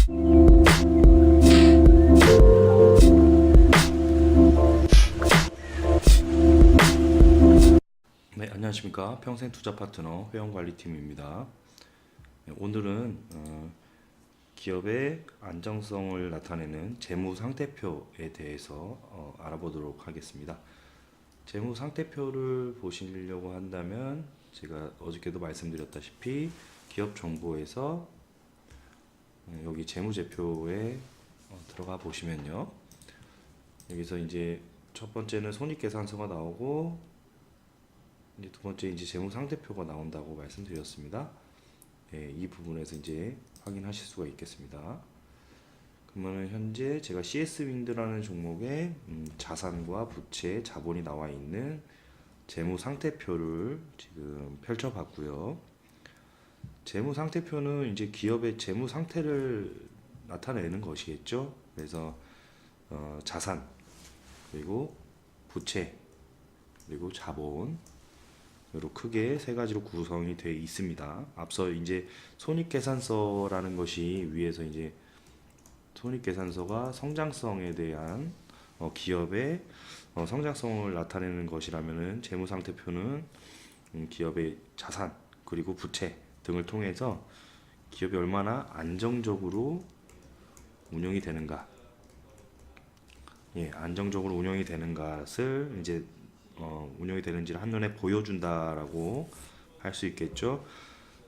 네, 안녕하십니까. 평생투자파트너 회원관리팀입니다. 네, 오늘은 기업의 안정성을 나타내는 재무상태표에 대해서 알아보도록 하겠습니다. 재무상태표를 보시려고 한다면 제가 어저께도 말씀드렸다시피 기업 정보에서 여기 재무제표에 들어가 보시면요, 여기서 이제 첫 번째는 손익계산서가 나오고 이제 두 번째 이제 재무상태표가 나온다고 말씀드렸습니다. 예, 이 부분에서 이제 확인하실 수가 있겠습니다. 그러면 현재 제가 CS 윈드라는 종목에 자산과 부채, 자본이 나와 있는 재무상태표를 지금 펼쳐봤고요. 재무상태표는 이제 기업의 재무상태를 나타내는 것이겠죠. 그래서 자산, 그리고 부채, 그리고 자본, 으로 크게 세 가지로 구성이 되어 있습니다. 앞서 이제 손익계산서라는 것이 위에서 이제 손익계산서가 성장성에 대한 기업의 성장성을 나타내는 것이라면은 재무상태표는 기업의 자산 그리고 부채 등을 통해서 기업이 얼마나 안정적으로 운영이 되는가, 예, 안정적으로 운영이 되는 것을 이제 운영이 되는지를 한눈에 보여준다라고 할 수 있겠죠.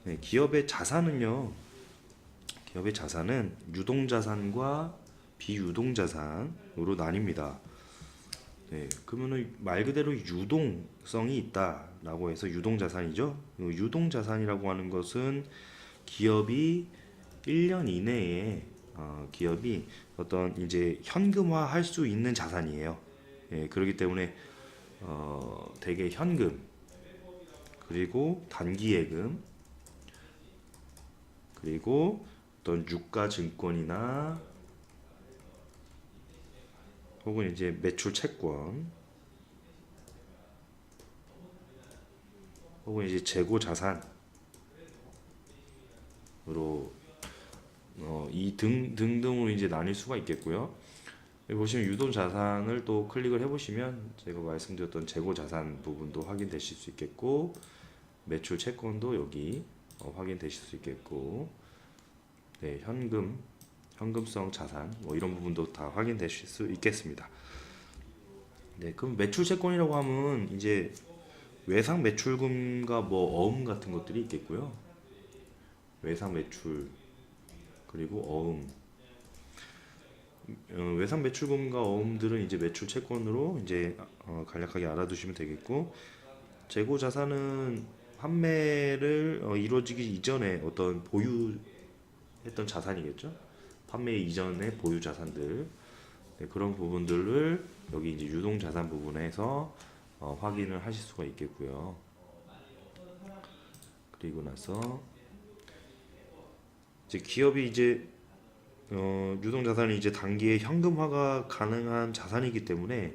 네, 기업의 자산은요, 기업의 자산은 유동자산과 비유동자산으로 나뉩니다. 네, 그러면은 말 그대로 유동성이 있다라고 해서 유동자산이죠. 유동자산이라고 하는 것은 기업이 1년 이내에 기업이 어떤 이제 현금화할 수 있는 자산이에요. 예, 그렇기 때문에 대개 현금, 그리고 단기예금, 그리고 어떤 유가 증권이나 혹은 이제 매출 채권, 혹은 이제 재고 자산으로 이 등등으로 이제 나뉠 수가 있겠고요. 여기 보시면 유동자산을 또 클릭을 해보시면 제가 말씀드렸던 재고자산 부분도 확인되실 수 있겠고, 매출 채권도 여기 확인되실 수 있겠고, 네, 현금성 자산 뭐 이런 부분도 다 확인되실 수 있겠습니다. 네, 그럼 매출 채권이라고 하면 이제 외상 매출금과 뭐 어음 같은 것들이 있겠고요. 외상 매출, 그리고 어음, 외상 매출금과 어음들은 이제 매출 채권으로 이제 간략하게 알아두시면 되겠고, 재고 자산은 판매를 이루어지기 이전에 어떤 보유했던 자산이겠죠. 판매 이전의 보유 자산들, 네, 그런 부분들을 여기 이제 유동 자산 부분에서 확인을 하실 수가 있겠고요. 그리고 나서 이제 기업이 이제 유동자산이 이제 단기에 현금화가 가능한 자산이기 때문에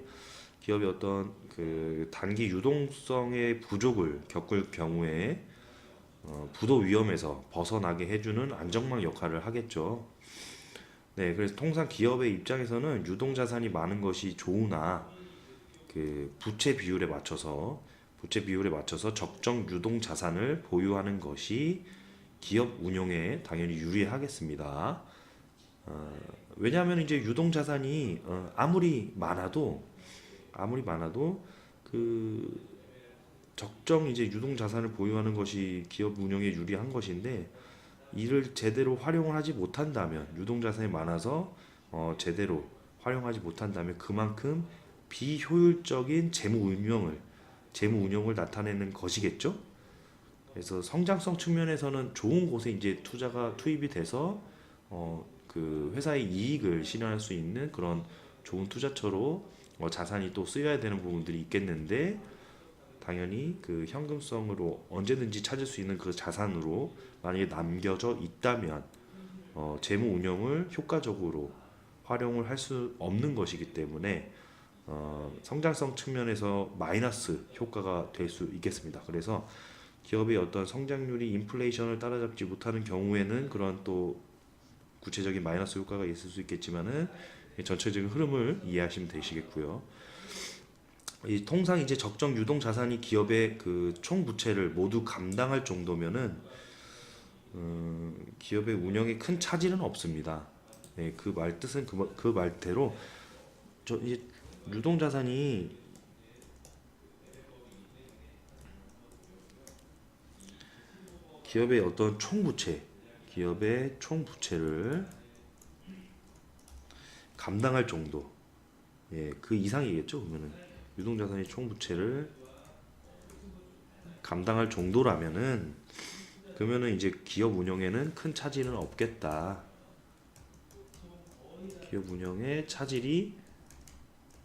기업이 어떤 그 단기 유동성의 부족을 겪을 경우에 부도 위험에서 벗어나게 해주는 안정망 역할을 하겠죠. 네, 그래서 통상 기업의 입장에서는 유동자산이 많은 것이 좋으나 그 부채 비율에 맞춰서 적정 유동자산을 보유하는 것이 기업 운용에 당연히 유리하겠습니다. 왜냐하면 이제 유동자산이 아무리 많아도 그 적정 이제 유동자산을 보유하는 것이 기업 운영에 유리한 것인데, 이를 제대로 활용을 하지 못한다면, 유동자산이 많아서 제대로 활용하지 못한다면 그만큼 비효율적인 재무 운영을 나타내는 것이겠죠. 그래서 성장성 측면에서는 좋은 곳에 이제 투입이 돼서 그 회사의 이익을 실현할 수 있는 그런 좋은 투자처로 자산이 또 쓰여야 되는 부분들이 있겠는데, 당연히 그 현금성으로 언제든지 찾을 수 있는 그 자산으로 만약에 남겨져 있다면 재무 운영을 효과적으로 활용을 할 수 없는 것이기 때문에 성장성 측면에서 마이너스 효과가 될 수 있겠습니다. 그래서 기업의 어떤 성장률이 인플레이션을 따라잡지 못하는 경우에는 그런 또 구체적인 마이너스 효과가 있을 수 있겠지만은 전체적인 흐름을 이해하시면 되시겠고요. 이 통상 이제 적정 유동 자산이 기업의 그 총 부채를 모두 감당할 정도면은 기업의 운영에 큰 차질은 없습니다. 예, 그 말 뜻은 그 말대로 저 이제 유동 자산이 기업의 어떤 총 부채, 기업의 총 부채를 감당할 정도, 예, 그 이상이겠죠. 그러면은 유동 자산이 총 부채를 감당할 정도라면은 그러면은 이제 기업 운영에는 큰 차질은 없겠다. 기업 운영에 차질이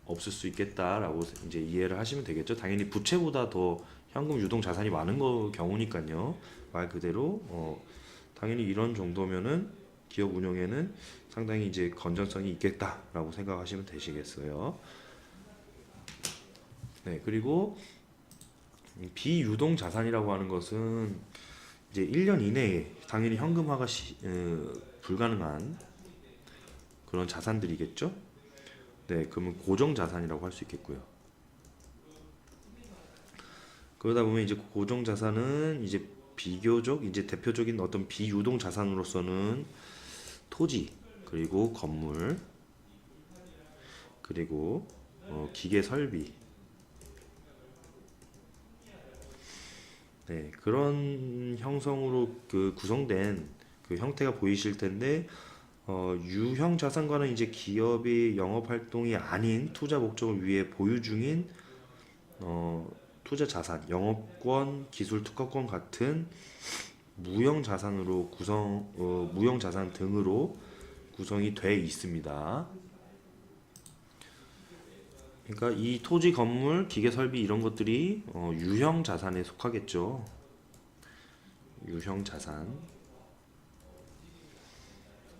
없을 수 있겠다라고 이제 이해를 하시면 되겠죠. 당연히 부채보다 더 현금 유동 자산이 많은 거 경우니까요. 말 그대로 당연히 이런 정도면은 기업 운영에는 상당히 이제 건전성이 있겠다라고 생각하시면 되시겠어요. 네, 그리고 비유동 자산이라고 하는 것은 이제 1년 이내에 당연히 현금화가 불가능한 그런 자산들이겠죠. 네, 그러면 고정 자산이라고 할 수 있겠고요. 그러다 보면 이제 고정 자산은 이제 비교적 이제 대표적인 어떤 비유동 자산으로서는 토지, 그리고 건물, 그리고 기계 설비, 네, 그런 형성으로 그 구성된 그 형태가 보이실 텐데 유형 자산과는 이제 기업의 영업 활동이 아닌 투자 목적을 위해 보유 중인 투자 자산, 영업권, 기술 특허권 같은 무형 자산으로 무형 자산 등으로 구성이 돼 있습니다. 그러니까 이 토지, 건물, 기계 설비 이런 것들이 유형 자산에 속하겠죠. 유형 자산.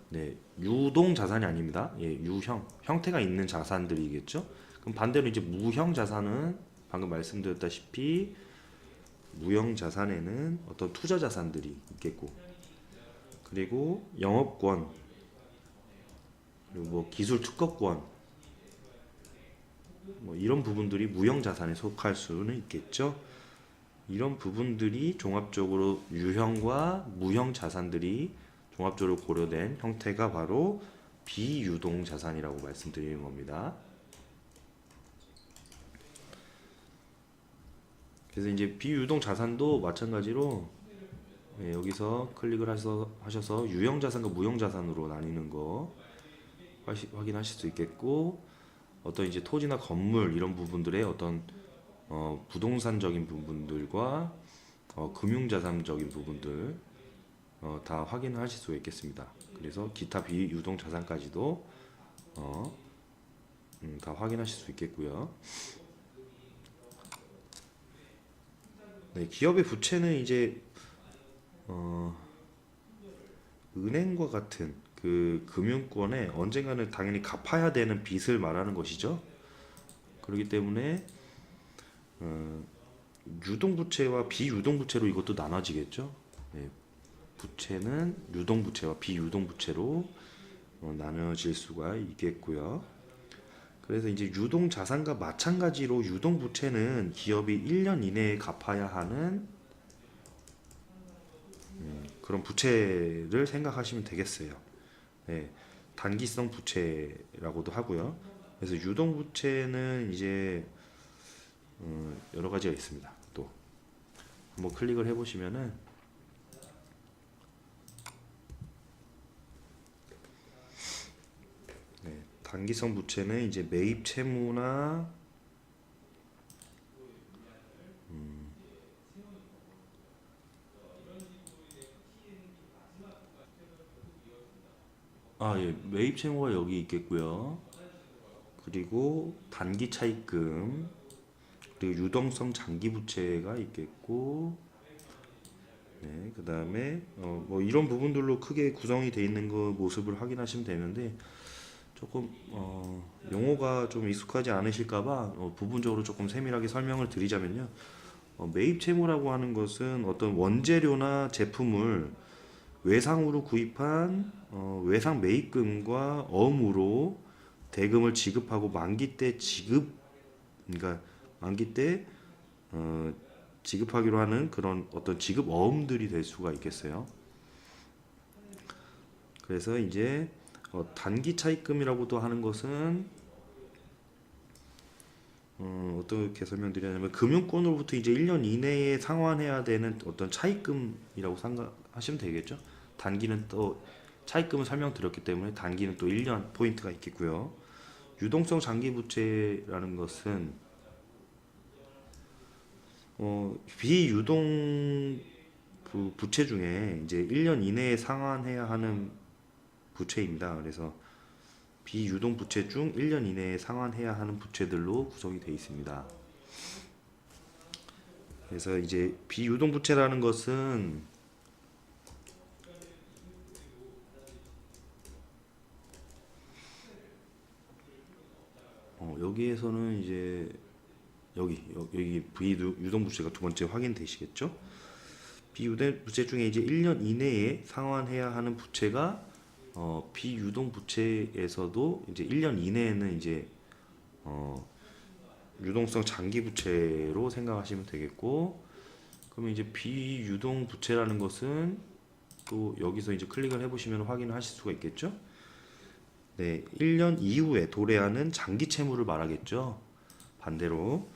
네, 유동 자산이 아닙니다. 예, 유형, 형태가 있는 자산들이겠죠. 그럼 반대로 이제 무형 자산은 방금 말씀드렸다시피 무형 자산에는 어떤 투자 자산들이 있겠고, 그리고 영업권, 그리고 뭐 기술 특허권, 뭐 이런 부분들이 무형 자산에 속할 수는 있겠죠. 이런 부분들이 종합적으로 유형과 무형 자산들이 종합적으로 고려된 형태가 바로 비유동 자산이라고 말씀드리는 겁니다. 그래서 이제 비유동 자산도 마찬가지로 여기서 클릭을 하셔서 유형 자산과 무형 자산으로 나뉘는 거 확인하실 수 있겠고, 어떤 이제 토지나 건물 이런 부분들의 어떤 부동산적인 부분들과 금융자산적인 부분들 다 확인하실 수 있겠습니다. 그래서 기타 비유동 자산까지도 다 확인하실 수 있겠고요. 네, 기업의 부채는 이제 은행과 같은 그 금융권에 언젠가는 당연히 갚아야 되는 빚을 말하는 것이죠. 그렇기 때문에 유동부채와 비유동부채로 이것도 나눠지겠죠. 네, 부채는 유동부채와 비유동부채로 나눠질 수가 있겠고요. 그래서 이제 유동자산과 마찬가지로 유동부채는 기업이 1년 이내에 갚아야 하는 그런 부채를 생각하시면 되겠어요. 네, 단기성 부채라고도 하고요. 그래서 유동부채는 이제 여러 가지가 있습니다. 또 한번 클릭을 해보시면은 네, 단기성 부채는 이제 매입 채무나 예, 매입 채무가 여기 있겠고요. 그리고 단기 차입금, 그리고 유동성 장기 부채가 있겠고, 네, 그 다음에 뭐 이런 부분들로 크게 구성이 되어 있는 그 모습을 확인하시면 되는데, 조금 용어가 좀 익숙하지 않으실까봐 부분적으로 조금 세밀하게 설명을 드리자면요. 매입 채무라고 하는 것은 어떤 원재료나 제품을 외상으로 구입한 외상 매입금과 어음으로 대금을 지급하고 만기 때 그러니까 만기 때 지급하기로 하는 그런 어떤 지급 어음들이 될 수가 있겠어요. 그래서 이제 단기 차입금이라고도 하는 것은 어떻게 설명드리냐면 금융권으로부터 이제 1년 이내에 상환해야 되는 어떤 차입금이라고 생각하시면 되겠죠. 단기는 또 차입금을 설명드렸기 때문에 단기는 또 1년 포인트가 있겠고요. 유동성 장기 부채라는 것은 비유동 부채 중에 이제 1년 이내에 상환해야 하는 부채입니다. 그래서 비유동 부채 중 1년 이내에 상환해야 하는 부채들로 구성이 되어 있습니다. 그래서 이제 비유동 부채라는 것은 여기에서는 이제 여기 비유동 부채가 두 번째 확인되시겠죠? 비유동 부채 중에 이제 1년 이내에 상환해야 하는 부채가 비유동 부채에서도 이제 1년 이내에는 이제 유동성 장기 부채로 생각하시면 되겠고, 그러면 이제 비유동 부채라는 것은 또 여기서 이제 클릭을 해보시면 확인하실 수가 있겠죠? 네, 1년 이후에 도래하는 장기 채무를 말하겠죠. 반대로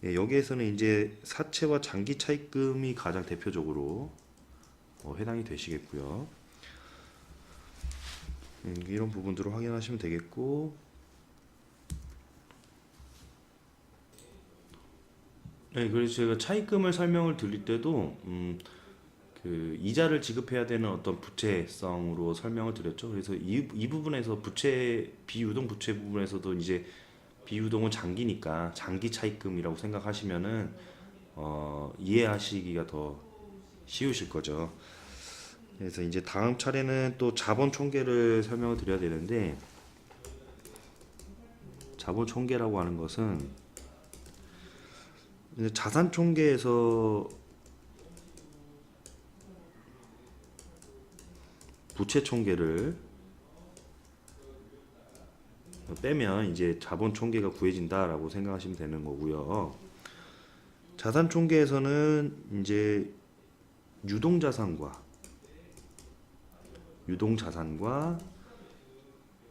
여기에서는 이제 사채와 장기 차입금이 가장 대표적으로 해당이 되시겠고요. 이런 부분들을 확인하시면 되겠고, 네, 그래서 제가 차입금을 설명을 드릴 때도 그 이자를 지급해야 되는 어떤 부채성으로 설명을 드렸죠. 그래서 이 부분에서 비유동 부채 부분에서도 이제 비유동은 장기니까 장기 차입금이라고 생각하시면은 이해하시기가 더 쉬우실 거죠. 그래서 이제 다음 차례는 또 자본 총계를 설명을 드려야 되는데, 자본 총계라고 하는 것은 이제 자산 총계에서 부채 총계를 빼면 이제 자본 총계가 구해진다라고 생각하시면 되는 거고요. 자산 총계에서는 이제 유동자산과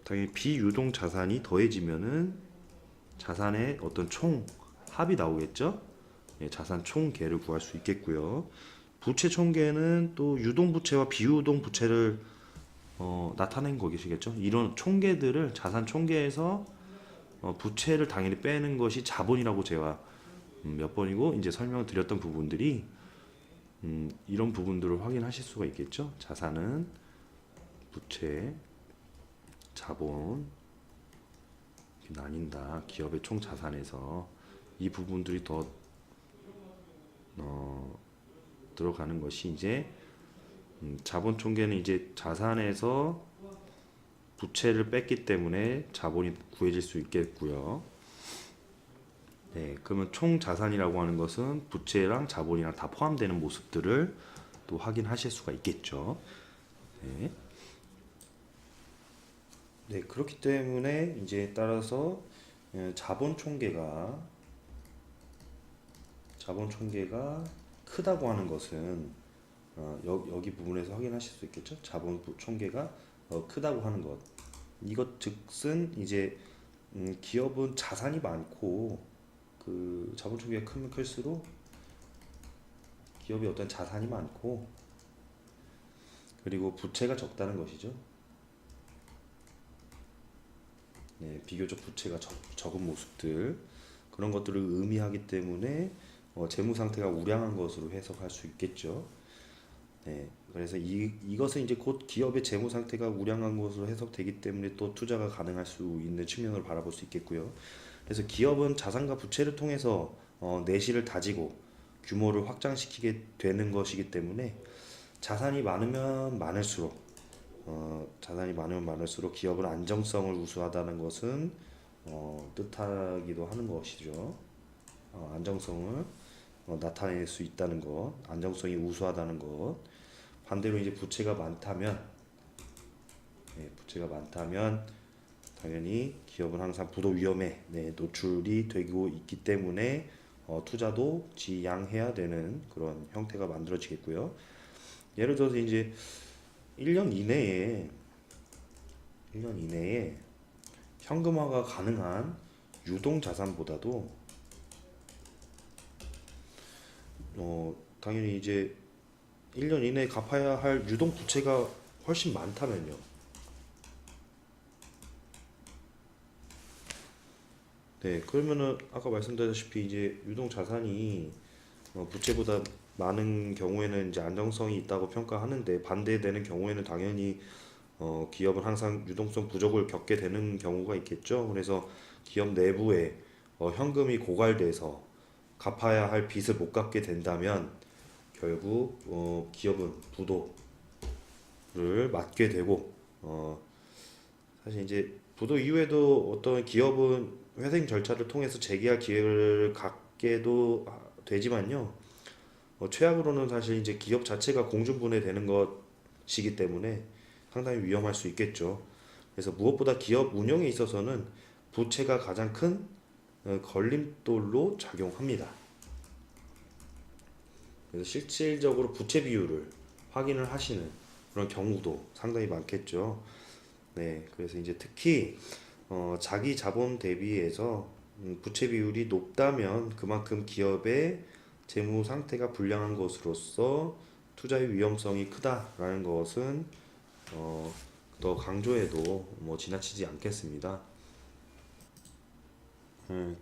당연히 비유동 자산이 더해지면은 자산의 어떤 총 합이 나오겠죠. 예, 자산 총계를 구할 수 있겠고요. 부채 총계는 또 유동 부채와 비유동 부채를 나타낸 거시겠죠. 이런 총계들을 자산 총계에서 부채를 당연히 빼는 것이 자본이라고 제가 몇 번이고 이제 설명을 드렸던 부분들이 이런 부분들을 확인하실 수가 있겠죠. 자산은 부채, 자본 이렇게 나뉜다. 기업의 총 자산에서 이 부분들이 더 들어가는 것이 이제 자본 총계는 이제 자산에서 부채를 뺐기 때문에 자본이 구해질 수 있겠고요. 네, 그러면 총 자산이라고 하는 것은 부채랑 자본이랑 다 포함되는 모습들을 또 확인하실 수가 있겠죠. 네. 네, 그렇기 때문에 이제 따라서 자본 총계가 크다고 하는 것은 여기 부분에서 확인하실 수 있겠죠. 자본 총계가 크다고 하는 것. 이것 즉슨 이제 기업은 자산이 많고 그 자본 총계가 크면 클수록 기업이 어떤 자산이 많고 그리고 부채가 적다는 것이죠. 네, 비교적 부채가 적은 모습들 그런 것들을 의미하기 때문에 재무 상태가 우량한 것으로 해석할 수 있겠죠. 네, 그래서 이것은 이제 곧 기업의 재무 상태가 우량한 것으로 해석되기 때문에 또 투자가 가능할 수 있는 측면을 바라볼 수 있겠고요. 그래서 기업은 자산과 부채를 통해서 내실을 다지고 규모를 확장시키게 되는 것이기 때문에 자산이 많으면 많을수록 기업은 안정성을 우수하다는 것은 뜻하기도 하는 것이죠. 안정성을 나타낼 수 있다는 것, 안정성이 우수하다는 것 반대로 이제 부채가 많다면, 부채가 많다면 당연히 기업은 항상 부도 위험에 노출이 되고 있기 때문에 투자도 지양해야 되는 그런 형태가 만들어지겠고요. 예를 들어서 이제 1년 이내에 1년 이내에 현금화가 가능한 유동 자산보다도 당연히 이제 1년 이내에 갚아야 할 유동 부채가 훨씬 많다면요. 네, 그러면은 아까 말씀드렸다시피 이제 유동 자산이 부채보다 많은 경우에는 이제 안정성이 있다고 평가하는데, 반대되는 경우에는 당연히 기업은 항상 유동성 부족을 겪게 되는 경우가 있겠죠. 그래서 기업 내부에 현금이 고갈돼서 갚아야 할 빚을 못 갚게 된다면 결국 기업은 부도를 맞게 되고, 사실 이제 부도 이후에도 어떤 기업은 회생 절차를 통해서 재계할 기회를 갖게도 되지만요. 최악으로는 사실 이제 기업 자체가 공중분해되는 것이기 때문에 상당히 위험할 수 있겠죠. 그래서 무엇보다 기업 운영에 있어서는 부채가 가장 큰 걸림돌로 작용합니다. 그래서 실질적으로 부채 비율을 확인을 하시는 그런 경우도 상당히 많겠죠. 네, 그래서 이제 특히 자기 자본 대비해서 부채 비율이 높다면 그만큼 기업의 재무 상태가 불량한 것으로서 투자의 위험성이 크다라는 것은 더 강조해도 뭐 지나치지 않겠습니다.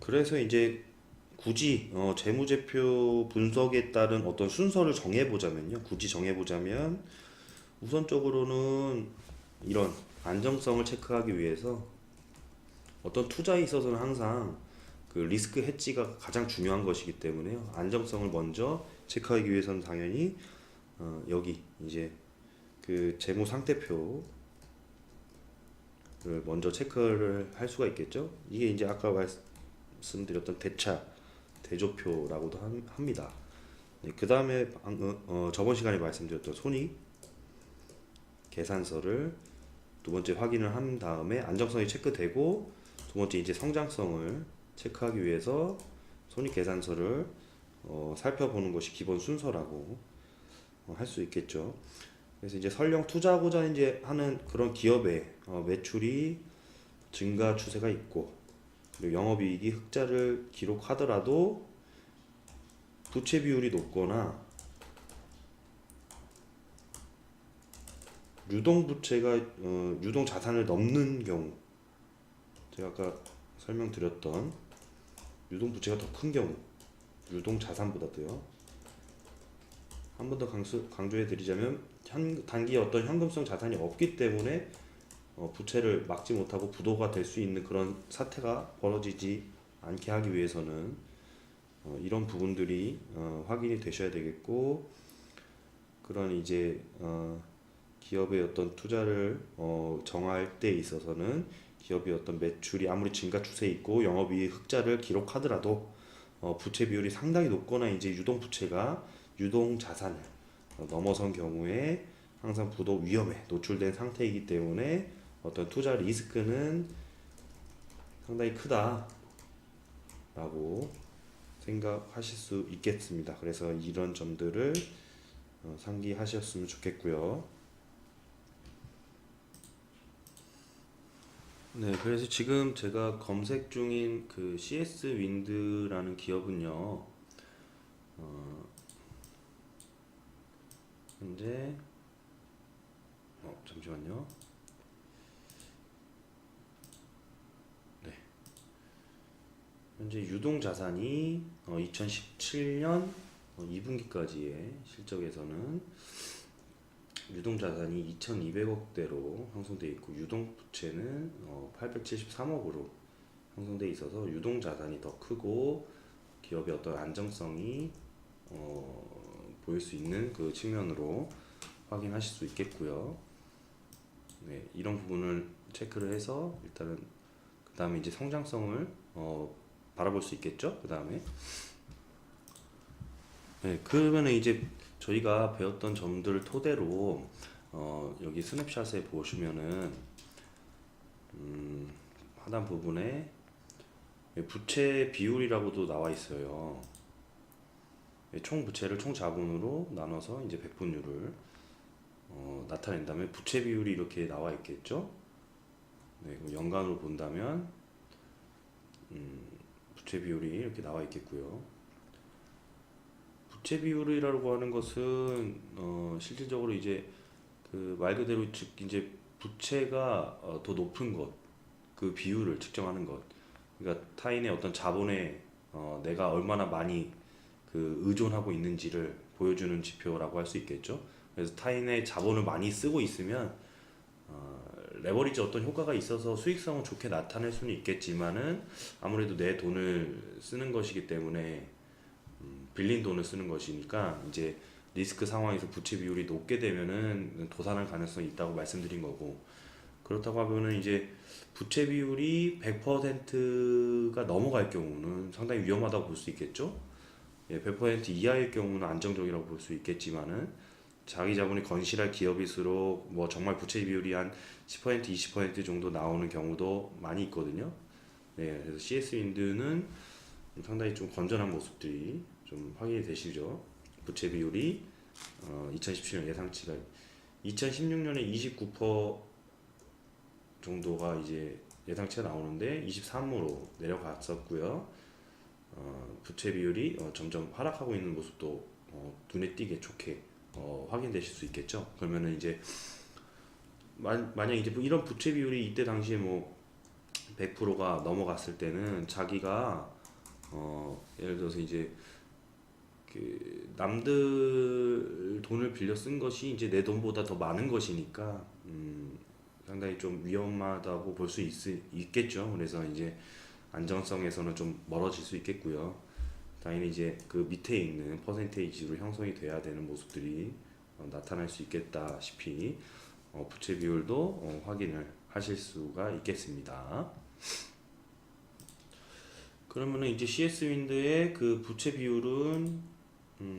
그래서 이제 굳이 재무제표 분석에 따른 어떤 순서를 정해보자면요. 굳이 정해보자면 우선적으로는 이런 안정성을 체크하기 위해서 어떤 투자에 있어서는 항상 그 리스크 헤지가 가장 중요한 것이기 때문에요. 안정성을 먼저 체크하기 위해서는 당연히 여기 이제 그 재무 상태표를 먼저 체크를 할 수가 있겠죠. 이게 이제 아까 말씀드렸던 대조표라고도 합니다. 네, 그 다음에 저번 시간에 말씀드렸던 손익 계산서를 두 번째 확인을 한 다음에 안정성이 체크되고, 두 번째 이제 성장성을 체크하기 위해서 손익 계산서를 살펴보는 것이 기본 순서라고 할 수 있겠죠. 그래서 이제 설령 투자하고자 이제 하는 그런 기업의 매출이 증가 추세가 있고, 그리고 영업이익이 흑자를 기록하더라도 부채 비율이 높거나 유동 부채가 유동 자산을 넘는 경우, 제가 아까 설명드렸던 유동 부채가 더 큰 경우, 유동 자산보다도요. 한 번 더 강조해 드리자면 단기에 어떤 현금성 자산이 없기 때문에 부채를 막지 못하고 부도가 될 수 있는 그런 사태가 벌어지지 않게 하기 위해서는 이런 부분들이 확인이 되셔야 되겠고, 그런 이제 기업의 어떤 투자를 정할 때 있어서는 기업의 어떤 매출이 아무리 증가 추세에 있고 영업이익 흑자를 기록하더라도 부채 비율이 상당히 높거나 이제 유동 부채가 유동 자산을 넘어선 경우에 항상 부도 위험에 노출된 상태이기 때문에 어떤 투자 리스크는 상당히 크다라고 생각하실 수 있겠습니다. 그래서 이런 점들을 상기하셨으면 좋겠고요. 네, 그래서 지금 제가 검색 중인 그 CS 윈드라는 기업은요, 현재 잠시만요. 네, 현재 유동 자산이 2017년 2분기까지의 실적에서는 유동 자산이 2,200억대로 형성돼 있고 유동 부채는 873억으로 형성돼 있어서 유동 자산이 더 크고 기업의 어떤 안정성이 보일 수 있는 그 측면으로 확인하실 수 있겠고요. 네, 이런 부분을 체크를 해서 일단은 그 다음에 이제 성장성을 바라볼 수 있겠죠. 그 다음에 네, 그러면은 이제 저희가 배웠던 점들을 토대로 여기 스냅샷에 보시면은 하단 부분에 부채 비율이라고도 나와 있어요. 총 부채를 총 자본으로 나눠서 이제 배분율을 나타낸 다음에 부채 비율이 이렇게 나와 있겠죠. 네, 그럼 연간으로 본다면 부채 비율이 이렇게 나와 있겠고요. 부채 비율이라고 하는 것은 실질적으로 이제 그 말 그대로 즉 이제 부채가 더 높은 것, 그 비율을 측정하는 것. 그러니까 타인의 어떤 자본에 내가 얼마나 많이 그 의존하고 있는지를 보여주는 지표라고 할 수 있겠죠. 그래서 타인의 자본을 많이 쓰고 있으면 레버리지 어떤 효과가 있어서 수익성은 좋게 나타낼 수는 있겠지만은 아무래도 내 돈을 쓰는 것이기 때문에 빌린 돈을 쓰는 것이니까 이제 리스크 상황에서 부채 비율이 높게 되면은 도산할 가능성이 있다고 말씀드린 거고, 그렇다고 하면은 이제 부채 비율이 100%가 넘어갈 경우는 상당히 위험하다고 볼 수 있겠죠. 예, 100% 이하의 경우는 안정적이라고 볼 수 있겠지만은 자기 자본이 건실할 기업일수록 뭐 정말 부채 비율이 한 10% 20% 정도 나오는 경우도 많이 있거든요. 네, 그래서 CS 윈드는 상당히 좀 건전한 모습들이 좀 확인이 되시죠. 부채 비율이 2017년 예상치가 2016년에 29% 정도가 이제 예상치가 나오는데 23으로 내려갔었고요. 부채 비율이 점점 하락하고 있는 모습도 눈에 띄게 좋게 확인되실 수 있겠죠. 그러면은 이제 만약 이제 뭐 이런 부채 비율이 이때 당시에 뭐 100%가 넘어갔을 때는 자기가 예를 들어서 이제 그 남들 돈을 빌려 쓴 것이 이제 내 돈보다 더 많은 것이니까 상당히 좀 위험하다고 볼 수 있겠죠. 그래서 이제 안정성에서는 좀 멀어질 수 있겠고요. 당연히 이제 그 밑에 있는 퍼센테이지로 형성이 돼야 되는 모습들이 나타날 수 있겠다시피 부채 비율도 확인을 하실 수가 있겠습니다. 그러면은 이제 CS 윈드의 그 부채 비율은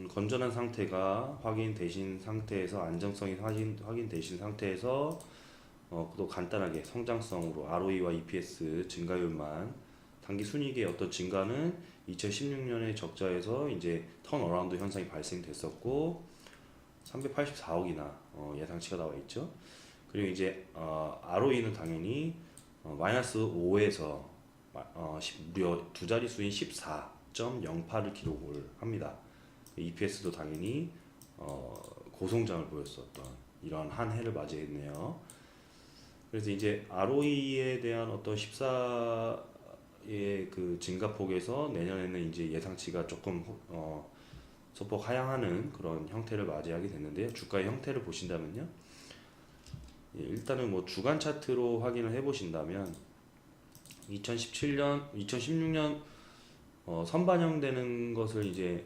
건전한 상태가 확인되신 상태에서 안정성이 확인되신 상태에서 또 간단하게 성장성으로 ROE와 EPS 증가율만 단기 순이익의 어떤 증가는 2016년에 적자에서 이제 턴어라운드 현상이 발생됐었고 384억이나 예상치가 나와 있죠. 그리고 이제 ROE는 당연히 마이너스 5에서 무려 두 자릿수인 14.08을 기록을 합니다. EPS도 당연히 고성장을 보였었던 이런 한 해를 맞이했네요. 그래서 이제 ROE에 대한 어떤 14의 그 증가폭에서 내년에는 이제 예상치가 조금 소폭 하향하는 그런 형태를 맞이하게 됐는데요. 주가의 형태를 보신다면요. 예, 일단은 뭐 주간 차트로 확인을 해보신다면 2017년, 2016년 선반영되는 것을 이제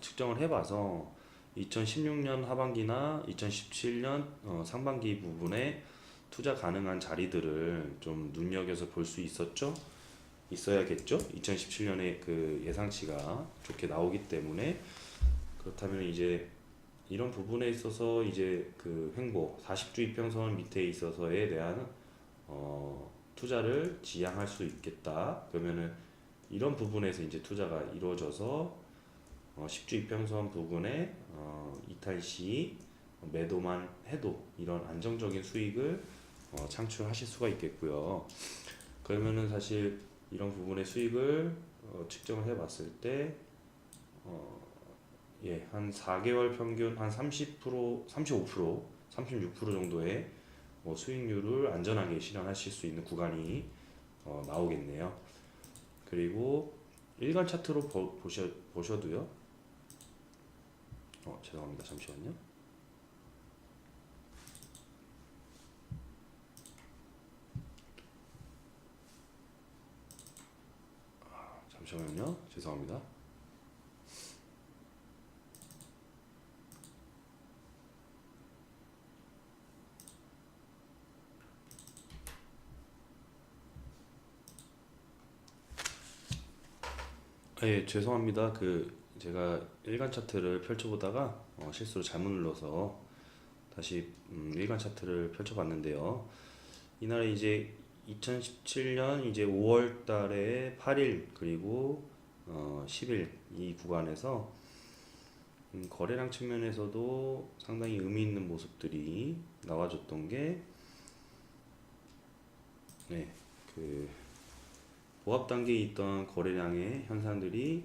측정을 해봐서 2016년 하반기나 2017년 상반기 부분에 투자 가능한 자리들을 좀 눈여겨서 볼 수 있어야겠죠. 2017년에 그 예상치가 좋게 나오기 때문에. 그렇다면 이제 이런 부분에 있어서 이제 그 횡보 40주 이평선 밑에 있어서에 대한 투자를 지향할 수 있겠다. 그러면은 이런 부분에서 이제 투자가 이루어져서 10주 이평선 부분에 이탈 시 매도만 해도 이런 안정적인 수익을 창출하실 수가 있겠고요. 그러면은 사실 이런 부분의 수익을 측정을 해봤을 때 예, 한 4개월 평균 한 30%, 35%, 36% 정도의 수익률을 안전하게 실현하실 수 있는 구간이 나오겠네요. 그리고 일간 차트로 보셔도요. 죄송합니다. 잠시만요. 잠시만요. 죄송합니다. 예, 죄송합니다. 그 제가 일간 차트를 펼쳐보다가 실수로 잘못 눌러서 다시 일간 차트를 펼쳐봤는데요. 이날에 이제 2017년 이제 5월 달에 8일 그리고 10일 이 구간에서 거래량 측면에서도 상당히 의미 있는 모습들이 나와줬던 게 네, 그 보합 단계에 있던 거래량의 현상들이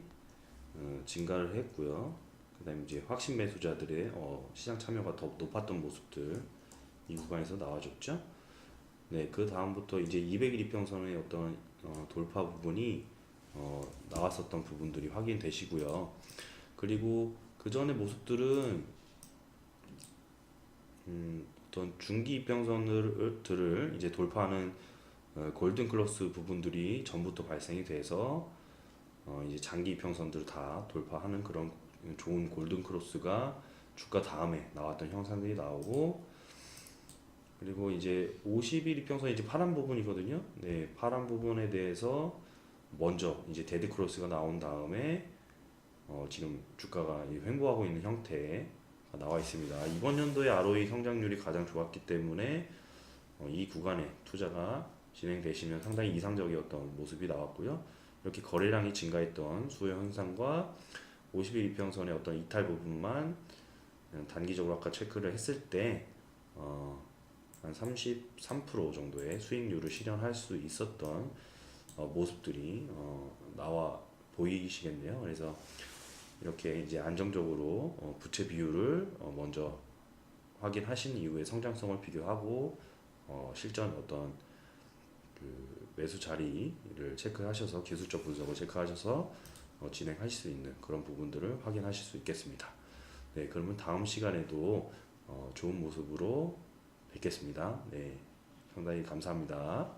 증가를 했고요. 그다음에 이제 확신 매수자들의 시장 참여가 더 높았던 모습들 이 구간에서 나와줬죠. 네, 그 다음부터 이제 200일 이평선의 어떤 돌파 부분이 나왔었던 부분들이 확인되시고요. 그리고 그 전의 모습들은 어떤 중기 이평선들을 이제 돌파하는 골든 클로스 부분들이 전부터 발생이 돼서 이제 장기 이평선들을 다 돌파하는 그런 좋은 골든 크로스가 주가 다음에 나왔던 형상들이 나오고, 그리고 이제 50일 이평선이 이제 파란 부분이거든요. 네, 파란 부분에 대해서 먼저 이제 데드 크로스가 나온 다음에 지금 주가가 횡보하고 있는 형태가 나와 있습니다. 이번 연도의 ROE 성장률이 가장 좋았기 때문에 이 구간에 투자가 진행되시면 상당히 이상적이었던 모습이 나왔고요. 이렇게 거래량이 증가했던 수요 현상과 50일 이평선의 어떤 이탈 부분만 단기적으로 아까 체크를 했을 때 한 33% 정도의 수익률을 실현할 수 있었던 모습들이 나와 보이시겠네요. 그래서 이렇게 이제 안정적으로 부채 비율을 먼저 확인하신 이후에 성장성을 비교하고 실전 어떤 그 매수 자리를 체크하셔서 기술적 분석을 체크하셔서 진행하실 수 있는 그런 부분들을 확인하실 수 있겠습니다. 네, 그러면 다음 시간에도 좋은 모습으로 뵙겠습니다. 네, 상당히 감사합니다.